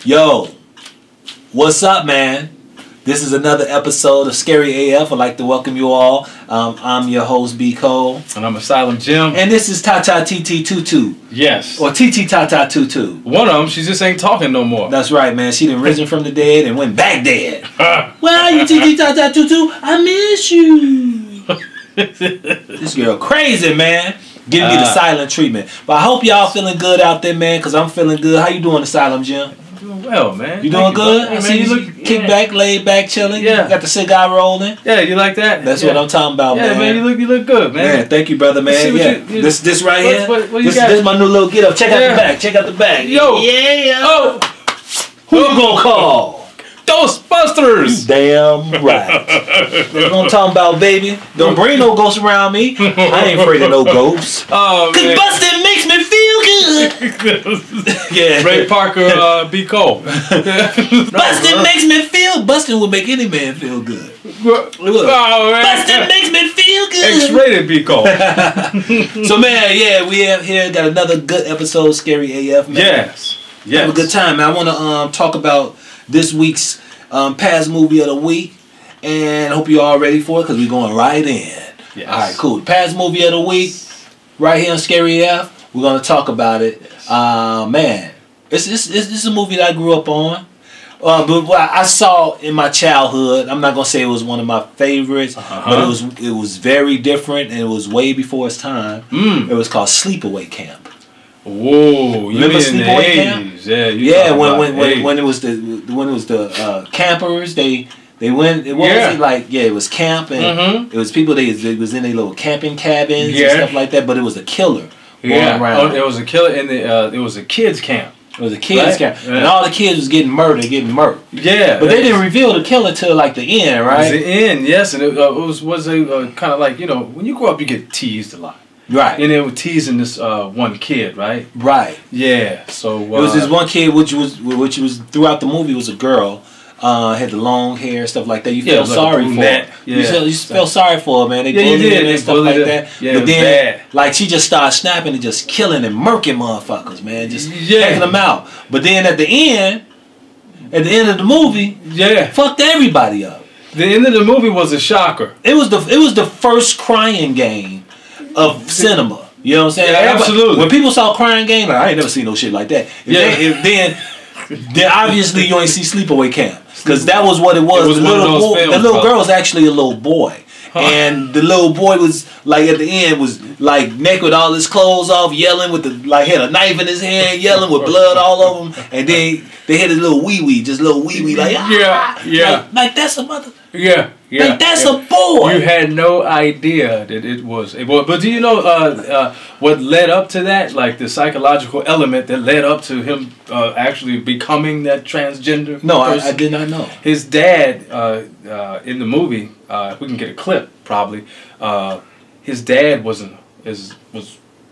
Yo, what's up, man? This is another episode of Scary AF. I'd like to welcome you all. I'm your host, B. Cole. And I'm Asylum Jim. And this is Tata TT Tutu. Yes. Or TT Tata Tutu. One of them, she just ain't talking no more. That's right, man. She done risen from the dead and went back dead. Well, you TT Tata Tutu, I miss you. This girl crazy, man. Giving me the silent treatment. But I hope y'all feeling good out there, man, because I'm feeling good. How you doing, Asylum Jim? I'm doing well, man. You doing good? Hey, I see you look kick back, laid back, chilling. Yeah. Got the cigar rolling. Yeah, you like that? That's what I'm talking about, man. Yeah, man, you look good, man. Man, thank you, brother, man. Yeah. This right here. What you got? This my new little get up. Check out the back. Check out the back. Yo. Yeah. Oh. Who you gonna call? Ghostbusters. Damn right. That's what I'm talking about, baby. Don't bring no ghosts around me. I ain't afraid of no ghosts. Oh, man. Cause busting makes me feel good. Yeah. Ray Parker, B. Cole. Busting makes me feel. Busting will make any man feel good. Oh, man. Busting makes me feel good. X-rated B. Cole. So, man, yeah, we have here got another good episode of Scary AF, man. Yes. Have a good time, man. I want to talk about this week's past movie of the week, and I hope you're all ready for it because we're going right in. Yes. All right, cool. Past movie of the week, right here on Scary AF. We're going to talk about it. Man, it's a movie that I grew up on. But what I saw in my childhood, I'm not gonna say it was one of my favorites, but it was very different and it was way before its time. It was called Sleepaway Camp. Whoa, you remember mean in the Sleepaway 80s? Camp? Yeah, when it was the campers, they went. It was camp and it was people. They was in their little camping cabins and stuff like that. But it was a killer going around. It was a killer in the. It was a kids camp. It was a kids camp, and all the kids was getting murked. Yeah, but they didn't reveal the killer till like the end, right? It was the end, yes, and it was a kind of like, you know, when you grow up you get teased a lot, right? And they were teasing this one kid, right? Right. Yeah. So it was this one kid, which was throughout the movie was a girl. Had the long hair, stuff like that. You felt sorry for her. Yeah. You felt sorry for her, man. They bullied her and stuff like that. Yeah, but then, bad. like, she just started snapping and just killing and murking motherfuckers, man. Just taking them out. But then at the end of the movie, fucked everybody up. The end of the movie was a shocker. It was the first crying game of cinema. You know what I'm saying? Yeah, absolutely. When people saw crying game, like, I ain't never seen no shit like that. Then obviously you ain't see Sleepaway Camp. Because that was what it was. The little girl was actually a little boy. And the little boy was, like, at the end, was, like, naked with all his clothes off, yelling with had a knife in his hand, yelling with blood all over him. And then they had his little wee-wee, like, Like, that's a mother. Yeah. Like, that's a boy. You had no idea that it was a boy. But do you know what led up to that? Like the psychological element that led up to him actually becoming that transgender No, person? I did not know. His dad, in the movie, if we can get a clip, probably, his dad was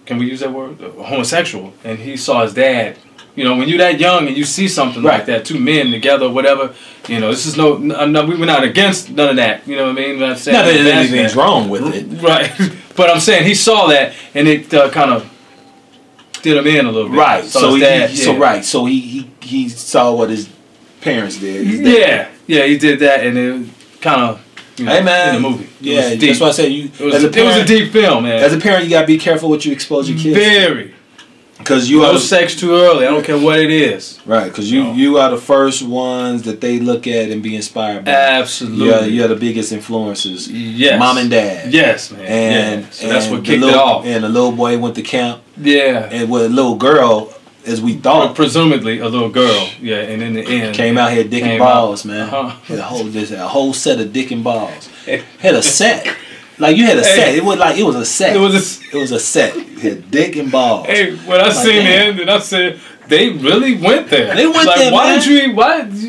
can we use that word? Homosexual. And he saw his dad. You know, when you're that young and you see something like that, two men together, whatever, you know, this is no, we were not against none of that. You know what I mean? I'm saying, not that anything's wrong with it. Right. But I'm saying he saw that and it kind of did him in a little bit. Right. So he saw what his parents did. Yeah, he did that and it kind of, you know, hey, man, in the movie. Yeah, that's why I said it was a deep film, man. As a parent, you gotta be careful what you expose your kids to. Very. Because no sex too early. I don't care what it is. Right, because you are the first ones that they look at and be inspired by. Absolutely. You're the biggest influences. Yes. Mom and dad. Yes, man. So that's what kicked it off. And the little boy went to camp. Yeah. And with a little girl, as we thought. Presumably a little girl. Yeah, and in the end. Came out here dick and balls, man. Had a whole set of dick and balls. Had a set. Like you had a set. It was a set. It was a set. You had dick and balls. Hey, when I seen the end, and I said, they really went there. They went there, why man.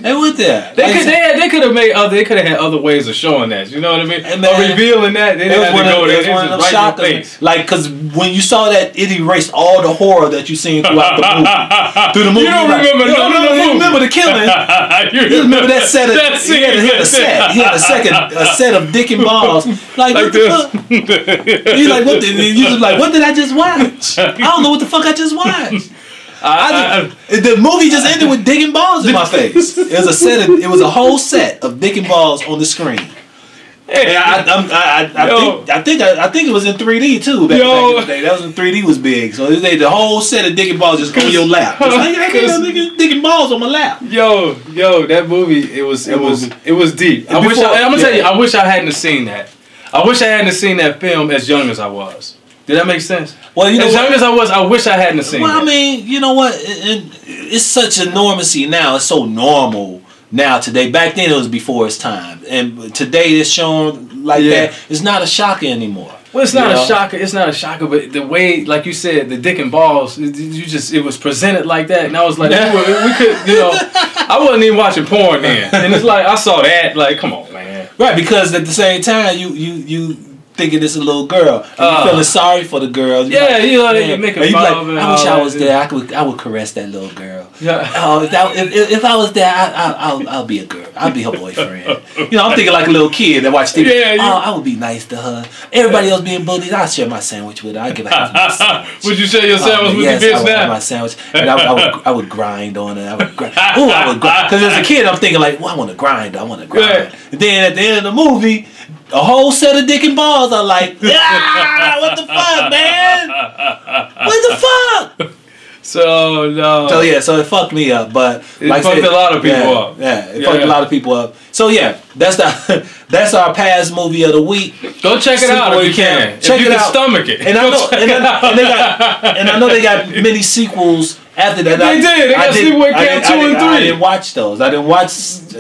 They went there. They could have made they could have had other ways of showing that. You know what I mean? Or revealing that. They didn't have to go there. It was just right in your face. Like, because when you saw that, it erased all the horror that you seen throughout the movie. Through the movie, you don't remember none of the movie. You remember the killing. You remember that set of he had a set. He had a set of dick and balls. Like what the fuck? You like what? You just like, what did I just watch? I don't know what the fuck I just watched. The movie just ended with dick and balls in my face. It was a whole set of dick and balls on the screen. And I think it was in 3D too back in the day. That was when 3D was big. So the whole set of dick and balls just on your lap. It's like I got dick and balls on my lap. Yo, that movie it was deep. I'm gonna tell you, I wish I hadn't seen that. I wish I hadn't seen that film as young as I was. Did that make sense? Well, as young as I was, I wish I hadn't seen that. Well, I mean, you know what? It's such a normacy now. It's so normal now today. Back then it was before its time. And today it's shown like that. It's not a shocker anymore. Well, it's not a shocker. It's not a shocker, but the way, like you said, the dick and balls, it was presented like that, and I was like, we could, I wasn't even watching porn then, and it's like I saw that, like, come on, man. Right, because at the same time, you thinking it's a little girl, and you feeling sorry for the girl. You making fun of it. I wish I was there. I would caress that little girl. Yeah. Oh, if I was there, I'll be a girl. I'll be her boyfriend. I'm thinking like a little kid that watched TV. Yeah. I would be nice to her. Everybody else being bullied, I'll share my sandwich with her. I'll give her half my sandwich. Would you share your sandwich with the bitch now? I would have my sandwich, and I would grind on it. I would grind. Because as a kid, I'm thinking like, I want to grind. Right. And then at the end of the movie, a whole set of dick and balls are like, what the fuck, man? What the fuck? So it fucked me up, but it fucked a lot of people up. Yeah, it fucked a lot of people up. So that's our past movie of the week. Go check it out if you can. Check it out. Stomach it. And I know they got many sequels after that. They did. They got Sleepaway Camp 2 and 3. I didn't watch those. I didn't watch.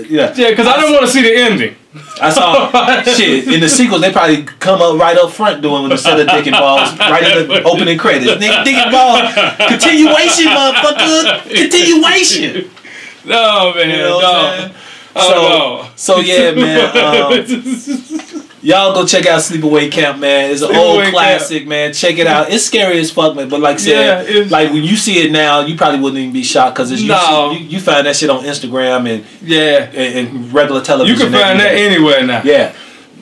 Yeah, because I didn't want to see the ending. I saw shit in the sequels. They probably come up right up front doing the set of dick and balls right in the opening credits. Dick and balls continuation, motherfucker. Continuation. No, man. So yeah, man. Y'all go check out Sleepaway Camp, man. It's an old classic, man. Check it out. It's scary as fuck, man. But like I said, like when you see it now, you probably wouldn't even be shocked because you find that shit on Instagram and regular television. You can find that anywhere now. Yeah.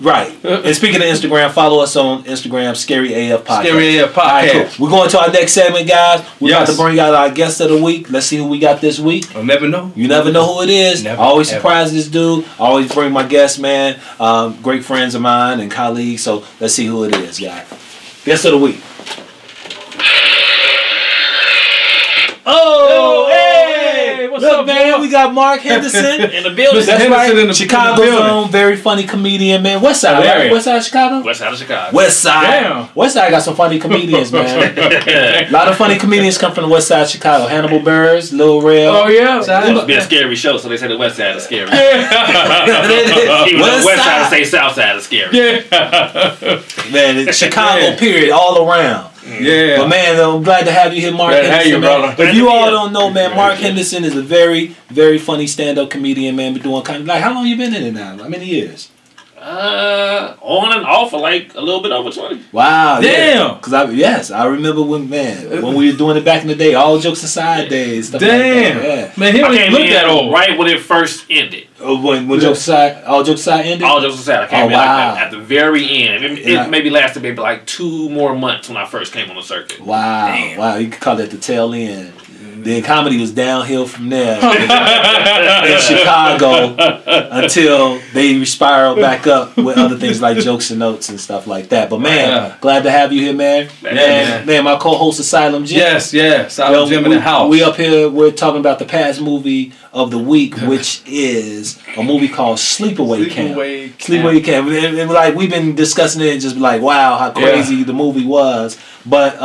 Right. And speaking of Instagram, follow us on Instagram, Scary AF Podcast. Scary AF Podcast. All right, cool. We're going to our next segment, guys. We're about to bring out our guest of the week. Let's see who we got this week. I'll never know. You never know who it is. I always surprise this dude. I always bring my guests, man. Great friends of mine and colleagues. So let's see who it is, guys. Guest of the week. Oh, hey! What's up, man? We got Marc Henderson in the building. That's right. In Chicago's own very funny comedian, man. West Side, right? West Side of Chicago? West Side of Chicago. West Side. Damn. West Side got some funny comedians, man. A lot of funny comedians come from the West Side of Chicago. Hannibal Buress, Lil Rel. Oh, yeah. It's supposed to be a scary show, so they say the West Side is scary. Yeah. Even though West Side say South Side is scary. Yeah. Man, it's Chicago, period, all around. Yeah. But man, I'm glad to have you here, Marc Henderson. If you all don't know, man, Marc Henderson is a very, very funny stand-up comedian, man. Been doing kind of like, how long you been in it now? How many years? On and off for like a little bit over 20. Wow. Damn. Because I remember when we were doing it back in the day, all jokes aside days. Stuff damn. Like that. Yeah. Man, he don't even look that old. Right when it first ended. When jokes aside, all jokes aside ended? All jokes aside. I came in at the very end. It maybe lasted maybe like 2 more months when I first came on the circuit. Wow. Damn. Wow. You could call that the tail end. Then comedy was downhill from there in Chicago until they spiraled back up with other things like jokes and notes and stuff like that. But man, glad to have you here, man. Man, my co-host Asylum Jim. Yes, Asylum Jim in the house. We up here, we're talking about the past movie of the week, which is a movie called Sleepaway Camp. Sleepaway Camp. And like we've been discussing it and just like, wow, how crazy the movie was. But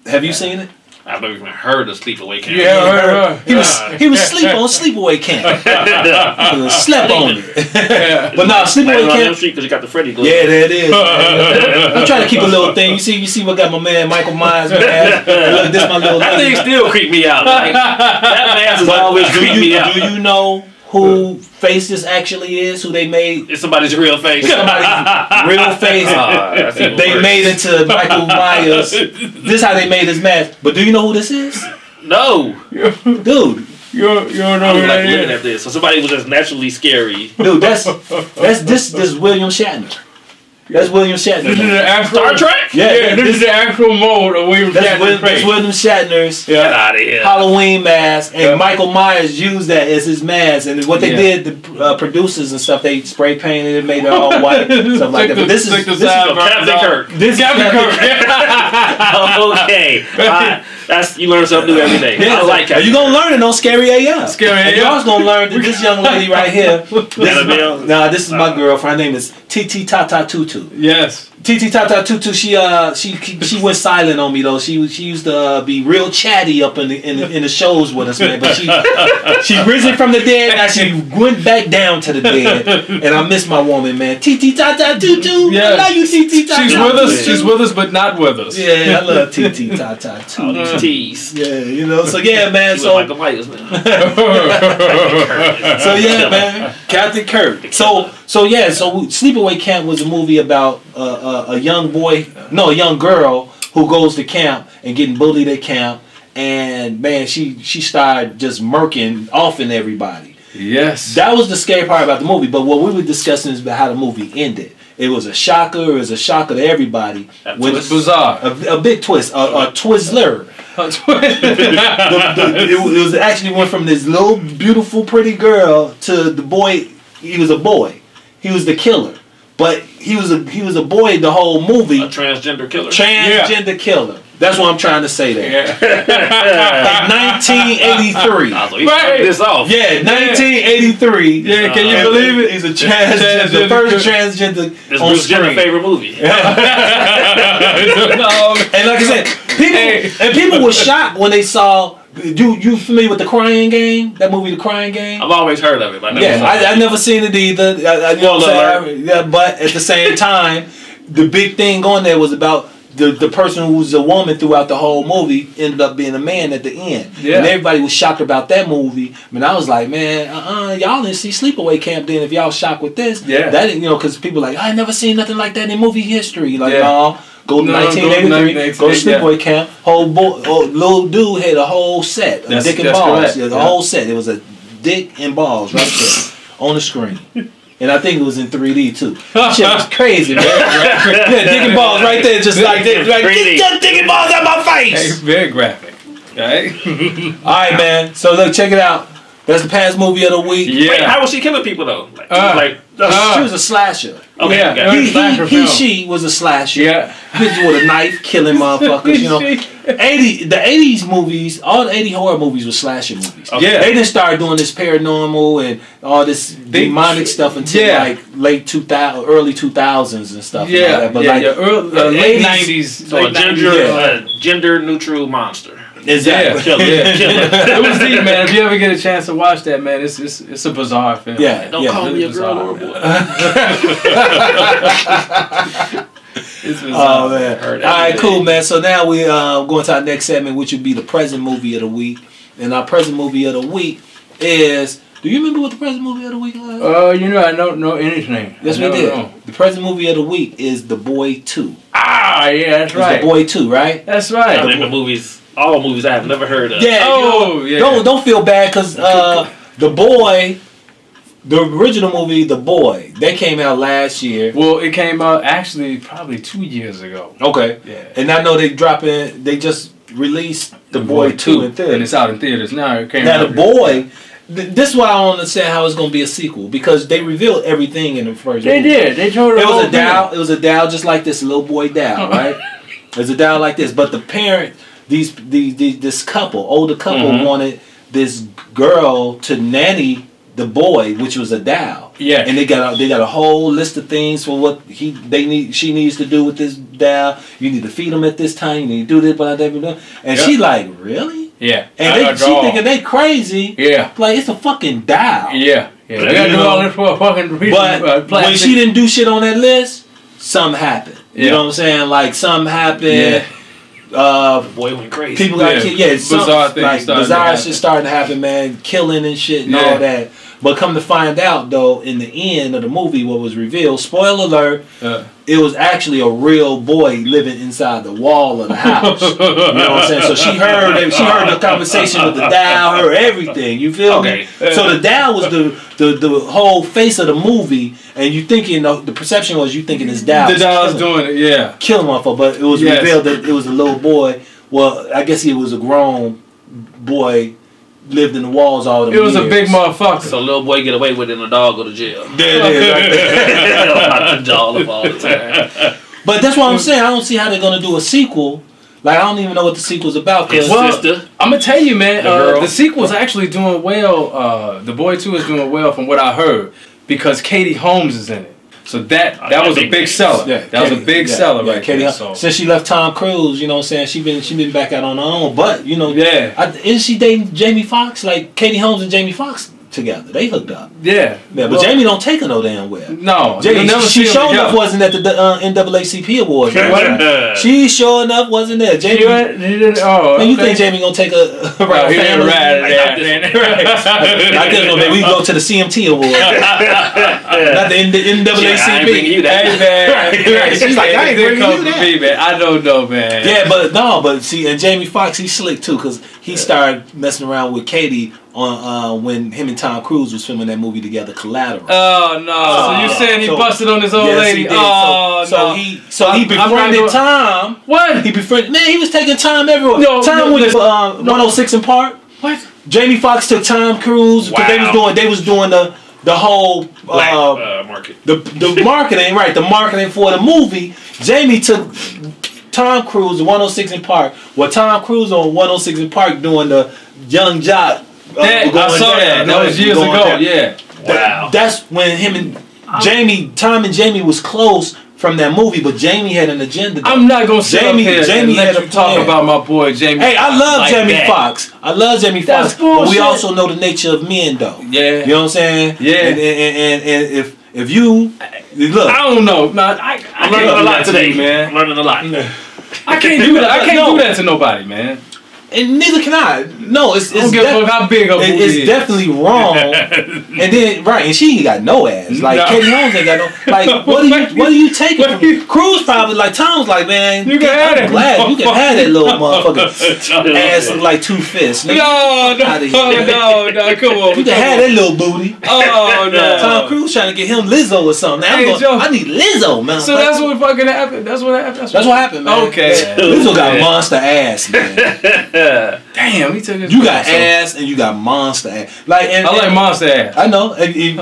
have you seen it? I've never even heard of Sleepaway Camp. Yeah, he was asleep on Sleepaway Camp. He slept on it. But no, Sleepaway Camp. Because you got the Freddy glove. Yeah, there it is. I'm trying to keep a little thing. You see what got my man Michael Myers, man. Look, this my little. That thing still creep me out. Like, that mask is always creep me out. Do you know who face this actually is? Who they made? It's somebody's real face. It's somebody's real face. They made it to Michael Myers. This is how they made his mask. But do you know who this is? No. Dude. You don't know who that is. Looking at this. So somebody was just naturally scary. Dude, this William Shatner. That's William Shatner. This is the actual Star Trek? Yeah, this is the actual mode of William Shatner's That's William Shatner's Get out of here. Halloween mask, and Michael Myers used that as his mask. And what they did, the producers and stuff, they spray painted it, made it all white, stuff like that. But this is Captain Kirk. This is Captain Kirk. Okay. That's you learn something new every day. Yeah, I like Captain you gonna learn it on Scary AF. Scary And AF. you also gonna learn that this young lady right here. This is my girlfriend. Her name is Titi Tata Tutu. Yes. Titi Tata Tutu, she went silent on me though. She used to be real chatty up in the shows with us, man. But she risen from the dead. Now she went back down to the dead, and I miss my woman, man. Titi Tata Tutu, Yeah. I love you, Titi Tata. She's with us. She's with us, but not with us. Yeah, I love Titi Tata All Tutu. these T's. Yeah, So yeah, man. She So Michael Myers, man. So yeah, man, Captain Kirk. So Sleepaway Camp was a movie about a young girl who goes to camp and getting bullied at camp, and man, she started just murking off in everybody. Yes. That was the scary part about the movie. But what we were discussing is about how the movie ended. It was a shocker. It was a shocker to everybody. It's bizarre. A big twist. A Twizzler. It was actually went from this little beautiful pretty girl to the boy. He was a boy. He was the killer, but he was a boy the whole movie. A transgender killer. Transgender killer. That's what I'm trying to say there. Yeah. Like 1983. Right. This off. Yeah, 1983. Yeah, can you believe it? He's a transgender. The first transgender This on Bruce Jenner's screen. favorite movie. And like I said, people were shocked when they saw. You familiar with The Crying Game? That movie, The Crying Game? I've always heard of it. But I never seen it either. But at the same time, the big thing on there was about the person who was a woman throughout the whole movie ended up being a man at the end. Yeah. And everybody was shocked about that movie. I mean, I was like, man, y'all didn't see Sleepaway Camp then if y'all shocked with this. Yeah. That didn't, because people like, I never seen nothing like that in movie history. Like, no. Go to 1983, go to Sleepaway Camp. Little dude had a whole set of dick and balls. Yeah, the whole set. It was a dick and balls right there on the screen. And I think it was in 3D too. Shit was crazy, man. Yeah, dick and balls right there, just like this. Like, get dick and balls out my face. Hey, very graphic. Right? All right, man. So look, check it out. That's the past movie of the week. Yeah. Wait, how was she killing people though? She was a slasher. Okay, yeah. She was a slasher. Yeah. Bitch with a knife, killing motherfuckers. The 80s movies, all the 80 horror movies were slasher movies. Okay. Yeah. They didn't start doing this paranormal and all this demonic stuff until like late 2000, early 2000s and stuff. Yeah. Like that. But late 90s. So a gender neutral monster. Exactly. Killer. It was deep, man. If you ever get a chance to watch that, man, it's a bizarre film. Yeah. Don't call me a girl or a boy. Oh man! All right, cool, man. So now we going to our next segment, which would be the present movie of the week. And our present movie of the week is. Do you remember what the present movie of the week was? I don't know anything. Yes, we did. Know. The present movie of the week is The Boy 2. Ah, yeah, that's right. The Boy 2, right? That's right. I remember movies. All movies I have never heard of. Yeah. Don't feel bad because The Boy. The original movie, The Boy, they came out last year. Well, it came out actually probably 2 years ago. Okay. Yeah. And I know they just released The Boy 2 in theaters. And it's out in theaters now. It came now out The Boy, this is why I don't understand how it's going to be a sequel. Because they revealed everything in the first movie. They did. They told it was a doll. It was a doll just like this, a little boy doll, right? It was a doll like this. But the parent, this older couple wanted this girl to nanny the boy, which was a doll. Yeah. And they got a whole list of things for what she needs to do with this doll. You need to feed him at this time. You need to do this, blah, blah, blah. And she like, really? Yeah. And she thinking they crazy. Yeah. Like, it's a fucking doll. Yeah. Yeah. They gotta do all this for a fucking reason. But when she didn't do shit on that list, something happened. You know what I'm saying? Like, something happened. Yeah. Boy went crazy. People got killed. Yeah, bizarre things. Like bizarre shit starting to happen, man. Killing and shit and all that. But come to find out, though, in the end of the movie, what was revealed, spoiler alert, it was actually a real boy living inside the wall of the house. You know what I'm saying? So she heard the conversation with the doll, heard everything. You feel me? So the doll was the whole face of the movie, and you thinking the perception was you thinking this doll. The doll's doing it, yeah. Killing motherfucker, but it was revealed that it was a little boy. Well, I guess he was a grown boy. Lived in the walls all the years. It was a big motherfucker. So little boy get away with it and the dog go to jail. There it is, right there. The jaw up all the time. But that's what I'm saying. I don't see how they're gonna do a sequel. Like, I don't even know what the sequel's about. Sister. I'm gonna tell you, man. The sequel's actually doing well. The Boy 2 is doing well from what I heard because Katie Holmes is in it. So that was a big seller. Yeah, that was a big seller right Katie there. So. Since she left Tom Cruise, you know what I'm saying, she been back out on her own. But you know, isn't she dating Jamie Foxx? Like Katie Holmes and Jamie Foxx together, they hooked up. Yeah, but Jamie don't take her no damn well. No, she sure enough wasn't at the NAACP Awards. She sure enough wasn't there. Jamie, and you think Jamie gonna take a family? Not this one, man. We go to the CMT Awards, not the NAACP. She's like, I ain't bringing you that. Man. I don't know, man. Yeah, but see, and Jamie Foxx, he's slick too, because he started messing around with Katie on when him and Tom Cruise was filming that movie together, Collateral. Oh no! So you saying he busted on his old lady? Oh no! He befriended Tom. What? He befriended? Man, he was taking Tom everywhere. Tom was 106 in Park. What? Jamie Foxx took Tom Cruise because they was doing the whole market. The marketing, right? The marketing for the movie. Jamie took Tom Cruise 106 in Park. Well, Tom Cruise on 106 in Park doing the Young Jock. I saw that. That was years ago. Yeah. Wow. That's when him and Tom and Jamie was close from that movie, but Jamie had an agenda. I'm not gonna sit up here and let you talk about my boy Jamie. Hey, I love Jamie Foxx. I love Jamie Foxx, but we also know the nature of men, though. Yeah. You know what I'm saying? Yeah. And if you look, I don't know. I'm learning a lot today, man. I'm learning a lot. I can't do that. I can't do that to nobody, man. And neither can I. No, it's don't give a fuck how big a booty is. It's definitely wrong. And then and she ain't got no ass. Like Katie Holmes ain't got no. Like what are you taking from Cruise? Probably like Tom's like, man, you can have that. Glad you can have that little motherfucker ass look like 2 fists. No, come on. You can have that little booty. Oh no. Tom Cruise trying to get him Lizzo or something. I need Lizzo, man. So that's what fucking happened. That's what happened, man. Okay. Lizzo got monster ass, man. Damn, he took his. You got ass and you got monster ass. I like monster ass. I know. Look, have you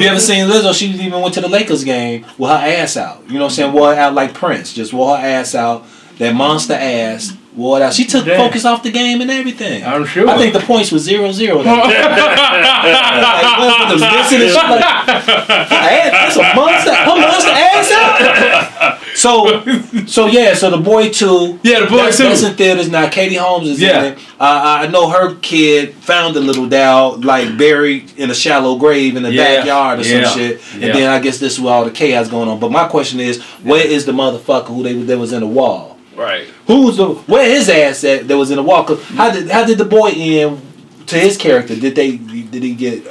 ever seen Lizzo? She even went to the Lakers game with her ass out. You know what I'm saying? Wore it out like Prince. Just wore her ass out. That monster ass. Wore it out. She took focus off the game and everything. I'm sure. I think the points was 0-0. That's a monster. Her monster ass out. So the Boy 2. Yeah, the Boy 2. That's in theaters now. Katie Holmes is in it. I know her kid found a little doll like buried in a shallow grave in the backyard or some shit. And then I guess this is where all the chaos going on. But my question is, where is the motherfucker who that was in the wall? Right. Where his ass at that was in the wall? Cause how did the boy end to his character? Did he get?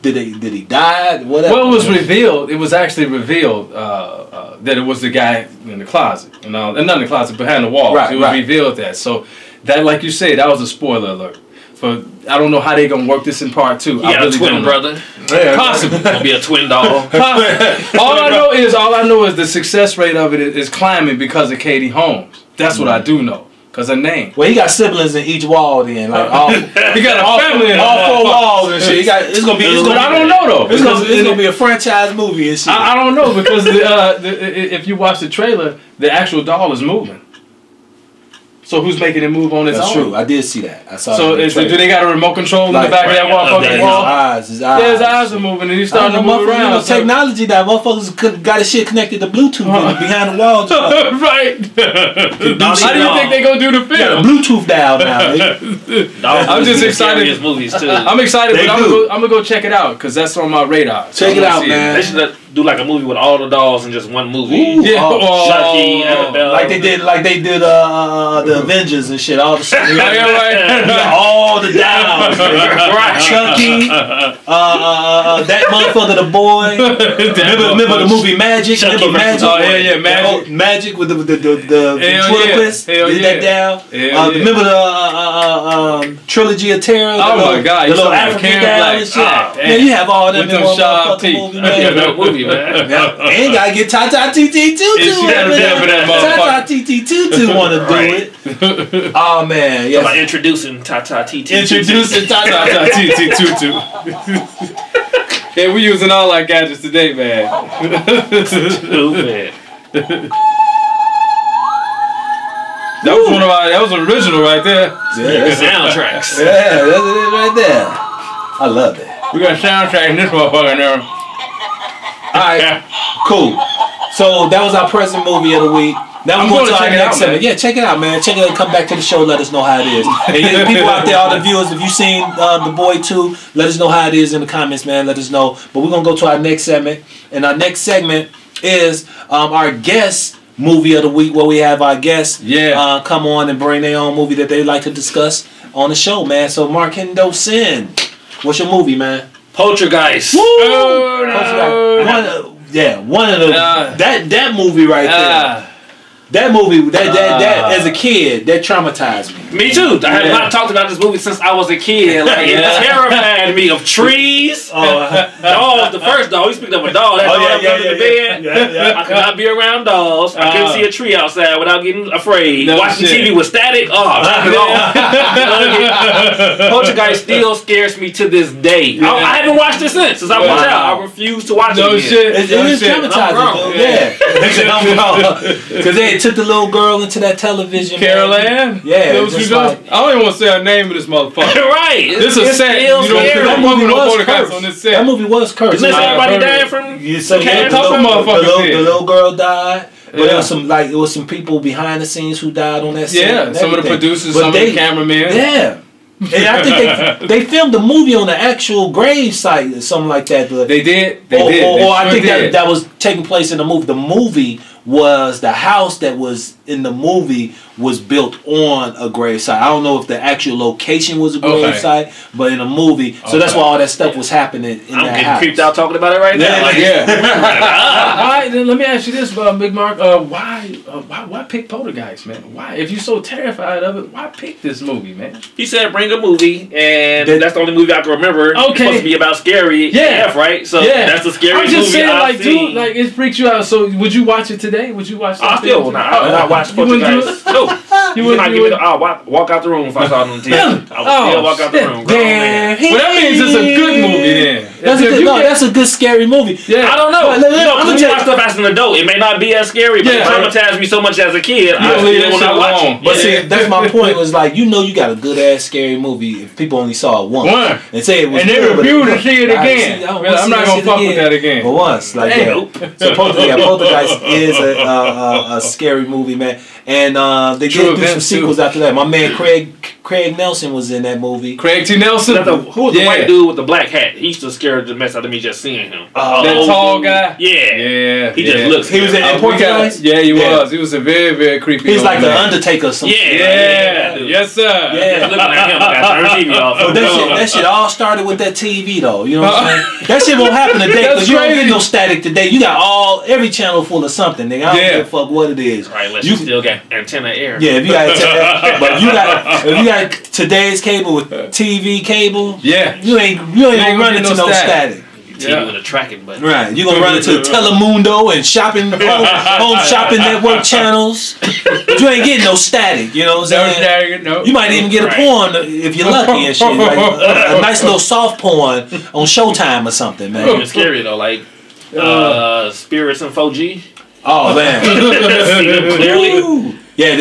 Did he die? Whatever. Well, it was revealed. It was actually revealed that it was the guy in the closet, and not in the closet, behind the wall. Right. It was revealed that. So that, like you say, that was a spoiler alert. For I don't know how they gonna work this in part 2. Yeah, really twin brother. Possible. Gonna be a twin dog. All I know is the success rate of it is climbing because of Katie Holmes. That's what I do know. Cause her name. Well, he got siblings in each wall. Then, like he got a family in all 4 walls and shit. It's gonna be. But I don't know though. It's gonna be a franchise movie and shit. I don't know because if you watch the trailer, the actual doll is moving. So who's making it move on its own? That's true. I did see that. I saw. So do they got a remote control in the back of that motherfucking wall? His eyes. Yeah, his eyes are moving and he's starting to move around. You know, technology that motherfuckers got his shit connected to Bluetooth behind the wall. Right. How do you think they gonna do the film? Got a Bluetooth dial now. I'm just excited. Movies too. I'm excited, but I'm gonna go check it out because that's on my radar. Check it out, man. do like a movie with all the dolls in just one movie. Ooh, Chucky, Annabelle. like they did the Avengers and shit. All the shit. All the dolls. Chucky, that motherfucker, the boy. Remember the movie Magic? Chucky remember Magic? Oh yeah, Magic. Magic with the ventriloquist. Did that down. Remember the trilogy of terror? Oh my God! The little African down and shit. Man, you have all them in one motherfucking movie, man. Movie, man. And gotta get Tata TT Tutu. Tata TT Tutu wanna do it. Oh man, yes. About introducing Tata TT. Introducing Tata TT Tutu. Yeah, we using all our gadgets today, man. Stupid. That was original right there. Yeah, Soundtracks. Yeah, that's it right there. I love it. We got soundtrack in this motherfucker now. Alright, cool. So that was our present movie of the week. Now we're going to our next segment. Yeah, check it out, man. Check it out. Come back to the show. Let us know how it is. And people out there, all the viewers, if you've seen The Boy 2, let us know how it is in the comments, man. Let us know. But we're going to go to our next segment. And our next segment is our guest movie of the week, where we have our guests come on and bring their own movie that they like to discuss on the show, man. So Marc Henderson, what's your movie, man? Poltergeist. Woo! Poltergeist. One of the that movie right there. That movie, that as a kid, that traumatized me. Me too. I have not talked about this movie since I was a kid. Like, it terrified me of trees, dolls. The first doll, we speaking of a doll. That doll that was in the bed. I could not be around dolls. I couldn't see a tree outside without getting afraid. Watching TV with static. Poltergeist still scares me to this day. I haven't watched it since I was out. I refuse to watch it again. It is traumatizing. Because they took the little girl into that television. Carol Ann? Yeah. I don't even want to say her name of this motherfucker. Right. This is sad. That movie was cursed. On this set. That movie was cursed. Isn't everybody dying from the little girl died. But it was some people behind the scenes who died on that set. Yeah, some of the producers, some of the cameramen. Yeah. And I think they filmed the movie on the actual grave site or something like that. But they did. Or I think that was taking place in the movie. The movie was the house that was in the movie was built on a grave site. I don't know if the actual location was a grave site, but in a movie. So that's why all that stuff was happening in that house. I'm getting creeped out talking about it right now. Why? Let me ask you this, Big Mark. Why pick Poltergeist, man? Why? If you're so terrified of it, why pick this movie, man? He said bring a movie, and that's the only movie I can remember. It's supposed to be about scary AF, right? So that's the scariest movie I've seen. Dude, like, it freaks you out. So would you watch it today? Would you watch it? I still will not. I will not watch Poltergeist. No. You would not give it. I'll walk out the room if I saw it on TV. I would still walk out the room. Damn. Well, that means it's a good movie then. That's a good scary movie. Yeah. I don't know. I'm gonna watch stuff as an adult. It may not be as scary, but it traumatized me so much as a kid. I still will not watch it. But see, that's my point. Was like, you got a good ass scary movie if people only saw it once and say it was. And they refuse to see it again. I'm not gonna fuck with that again. But once, like so Poltergeist is a scary movie, man. And they did do some sequels after that. My man Craig Nelson was in that movie. Craig T. Nelson? Who was the white dude with the black hat? He used to scare the mess out of me just seeing him. That tall guy? Yeah. He just looks. He was in Poltergeist? Yeah, he was. He was a very, very creepy. He's like the Undertaker or something. Yeah. Yes, sir. Yeah. Looking at him. Turn TV off. But that shit all started with that TV though. You know what I'm saying? That shit won't happen today because you don't get no static today. You got every channel full of something, nigga. I don't give a fuck what it is. Right, unless you still got antenna air. Yeah, if you got but if you got today's cable with TV cable, you ain't running into no static. TV with a tracking button. Right, you gonna run into Telemundo and home shopping network channels. You ain't getting no static. You know what I'm saying? No. You might even get a porn if you're lucky and shit. Like a nice little soft porn on Showtime or something, man. It's scary though, like Spirits and 4G. Oh man, clearly. Yeah,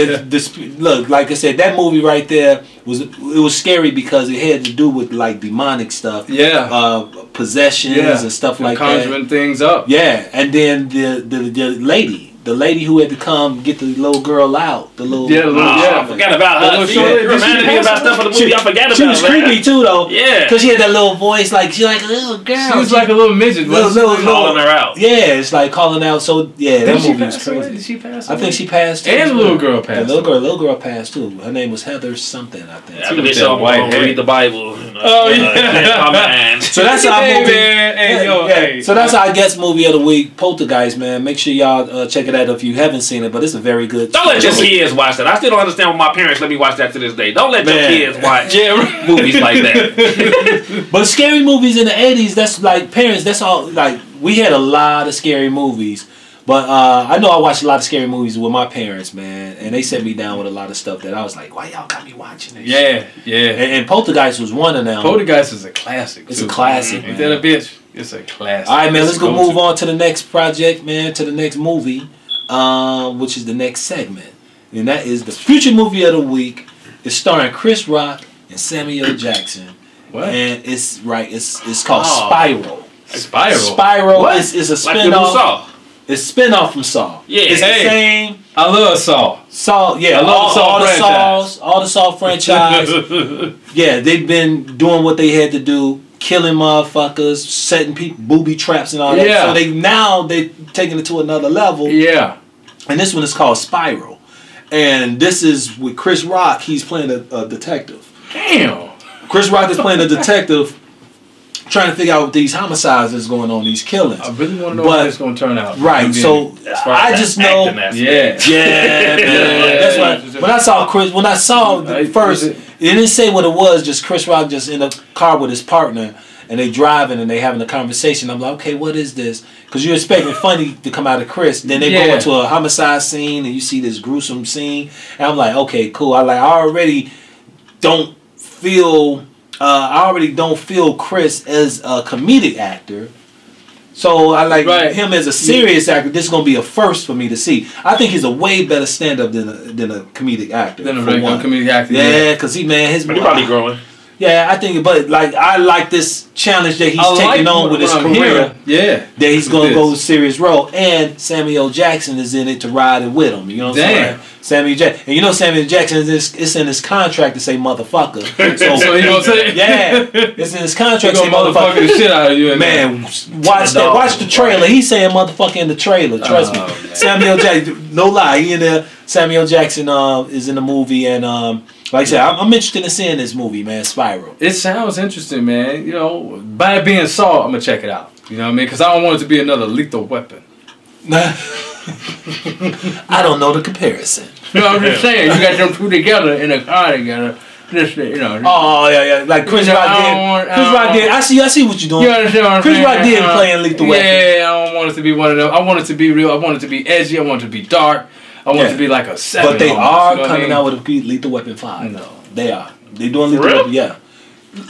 look, like I said, that movie right there was scary because it had to do with like demonic stuff. Yeah. Possessions and stuff like that. Conjuring things up. Yeah, and then the lady, the lady who had to come get the little girl out. The little I forgot about her. She reminded me about stuff in the movie I forgot about. She was creepy too though. Yeah. Because she had that little voice like she like a little girl. She was like a little midget. Calling her out. Yeah, it's like calling out. So yeah, that movie was crazy. Did she pass away? I think she passed too. And the little girl passed. The little girl passed too. Her name was Heather something, I think. After they saw me read the Bible. Oh yeah. So that's our movie. Hey. So that's our guest movie of the week, Poltergeist, man. Make sure y'all check it out if you haven't seen it, but it's a very good. Don't let your kids watch that. I still don't understand why my parents let me watch that to this day. Don't let your kids watch movies like that. But scary movies in the 80s, that's like parents, that's all, like we had a lot of scary movies. But I know I watched a lot of scary movies with my parents, man, and they set me down with a lot of stuff that I was like, why y'all got me watching this shit? Yeah. And Poltergeist was one of them. Poltergeist is a classic. It's a classic, man. Ain't that a bitch? It's a classic. All right, man, let's go move on to the next project, man, to the next movie, which is the next segment. And that is the Future Movie of the Week. It's starring Chris Rock and Samuel Jackson. What? And it's called Spiral. Spiral is a spinoff. Like the new Saw. It's a spinoff from Saw. Yeah. It's the same. I love Saw. Saw, yeah. I love all the Saw franchise. Yeah, they've been doing what they had to do, killing motherfuckers, setting people booby traps and all that. Yeah. So they're taking it to another level. Yeah. And this one is called Spiral. And this is with Chris Rock. He's playing a detective. Damn. Chris Rock is playing a detective trying to figure out what these homicides that's going on, these killings. I really want to know how it's going to turn out. Right. So I just know. Yeah, man. That's why when I saw the first, it didn't say what it was. Just Chris Rock just in a car with his partner, and they driving and they having a conversation. I'm like, okay, what is this? Because you're expecting funny to come out of Chris. Then they go into a homicide scene and you see this gruesome scene, and I'm like, okay, cool. I already don't feel Chris as a comedic actor. So I like him as a serious actor. This is gonna be a first for me to see. I think he's a way better stand-up than a comedic actor. Than a regular comedic actor. Yeah, because he's probably growing. Yeah, I think, but like I like this challenge that he's taking on with his career. Yeah, that he's gonna go serious role, and Samuel Jackson is in it to ride it with him. You know what I'm saying? Samuel Jackson, and you know Samuel Jackson it's in his contract to say motherfucker. So you know what I'm saying? Yeah, it's in his contract to say motherfucker the shit out of you. Man, watch the trailer. He's saying motherfucker in the trailer. Trust me. Man. Samuel Jackson, no lie, he in there. Samuel Jackson is in the movie, and like I said, I'm interested in seeing this movie, man. Spiral. It sounds interesting, man. You know, by it being Saw, I'm gonna check it out. You know what I mean? Because I don't want it to be another Lethal Weapon. I don't know the comparison. No, I'm just saying, you got them two together in a car together. Just, you know. Oh yeah, like Chris Rock did. I see what you're doing. You understand what I'm saying? Chris Rock did playing Lethal Weapon. Yeah, I don't want it to be one of them. I want it to be real. I want it to be edgy. I want it to be dark. I want it to be like a 7. But they are coming out with a Lethal Weapon 5. No, they are. They doing Lethal Weapon. Yeah.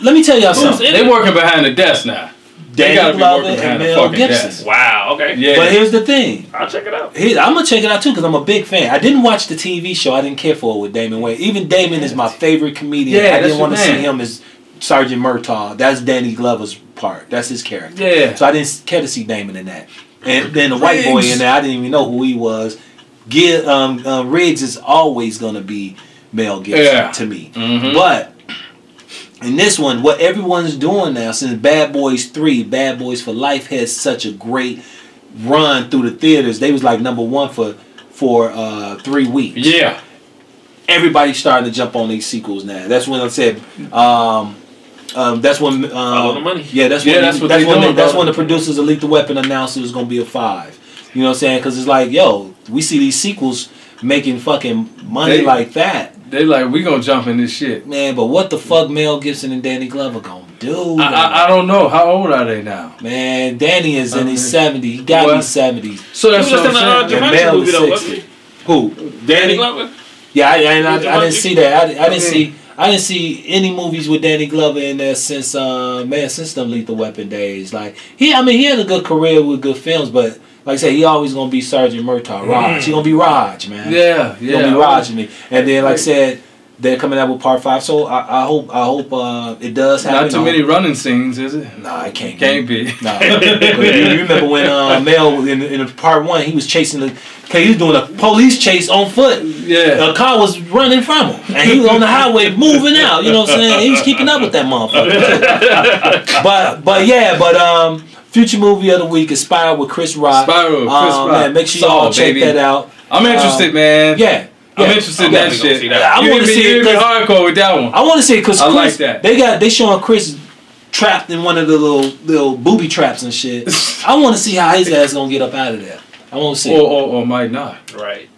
Let me tell y'all something. They working behind the desk now. Danny Glover and Mel Gibson. Desk. Wow. Okay. Yeah. But here's the thing. I'll check it out. I'm gonna check it out too because I'm a big fan. I didn't watch the TV show. I didn't care for it with Damon Wayans. Even Damon is my favorite comedian. Yeah, I didn't want to see him as Sergeant Murtaugh. That's Danny Glover's part. That's his character. Yeah. So I didn't care to see Damon in that. And then the white boy in there, I didn't even know who he was. Riggs is always gonna be Mel Gibson to me. Mm-hmm. But in this one, what everyone's doing now, since Bad Boys 3, Bad Boys for Life has such a great run through the theaters. They was like #1 for 3 weeks. Yeah. Everybody's starting to jump on these sequels now. That's when I said that's when follow the money. Yeah, that's when the producers of Lethal Weapon announced it was gonna be a 5. You know what I'm saying? Because it's like, yo, we see these sequels making fucking money like that. They like, we gonna jump in this shit. Man, but what the fuck Mel Gibson and Danny Glover gonna do? I don't know. How old are they now? Man, Danny is in his 70s. He got to be 70s. So that's what I'm saying. And Mel is 60. Who? Danny Glover? Yeah, I didn't see that. I didn't see any movies with Danny Glover in there since them Lethal Weapon days. Like he had a good career with good films, but like I said, he always gonna be Sergeant Murtaugh. Raj. He gonna be Raj, man. Yeah. He gonna be Raj to me. And then like I said, they're coming out with part 5. So I hope it does happen. Not too many running scenes, is it? Nah, it can't. Can't be. Nah. You remember when Mel in part 1 he was chasing he was doing a police chase on foot. Yeah. A car was running from him, and he was on the highway moving out. You know what I'm saying? He was keeping up with that motherfucker. but future movie of the week is Spiral with Chris Rock. Spiral with Chris Rock. Man, make sure y'all check that out. I'm interested, man. Yeah. I'm interested in that shit. I want to see it. Hardcore with that one. I want to see it because Chris, like that. They showing Chris trapped in one of the little booby traps and shit. I want to see how his ass gonna get up out of there. I want to see. Or might not. Right.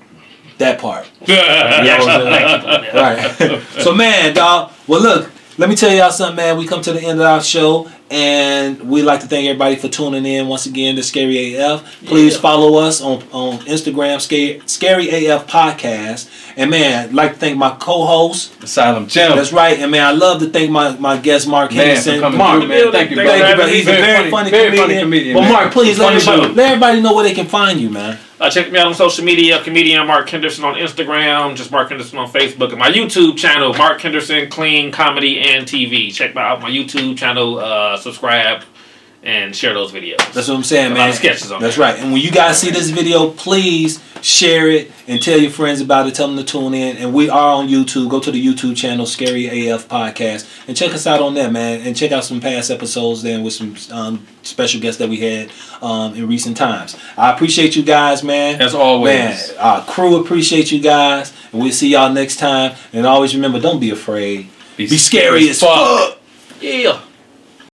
That part. Right. So man, dog. Well, look. Let me tell y'all something, man. We come to the end of our show, and we'd like to thank everybody for tuning in once again to Scary AF. Please follow us on Instagram, Scary AF Podcast. And man, I'd like to thank my co-host, Asylum Jim. That's right. And man, I love to thank my guest, Marc Henderson. Mark, man, thank you, brother. He's a very funny comedian. Well, Mark, please let everybody know where they can find you, man. Check me out on social media, comedian Marc Henderson on Instagram, just Marc Henderson on Facebook, and my YouTube channel, Marc Henderson Clean Comedy and TV. Check out my YouTube channel, subscribe, and share those videos. That's what I'm saying, man. A lot of sketches on That's right. And when you guys see this video, please share it and tell your friends about it. Tell them to tune in. And we are on YouTube. Go to the YouTube channel, Scary AF Podcast, and check us out on there, man. And check out some past episodes then with some special guests that we had in recent times. I appreciate you guys, man. As always. Man, our crew appreciate you guys. And we'll see y'all next time. And always remember, don't be afraid. Be scary as fuck. Yeah.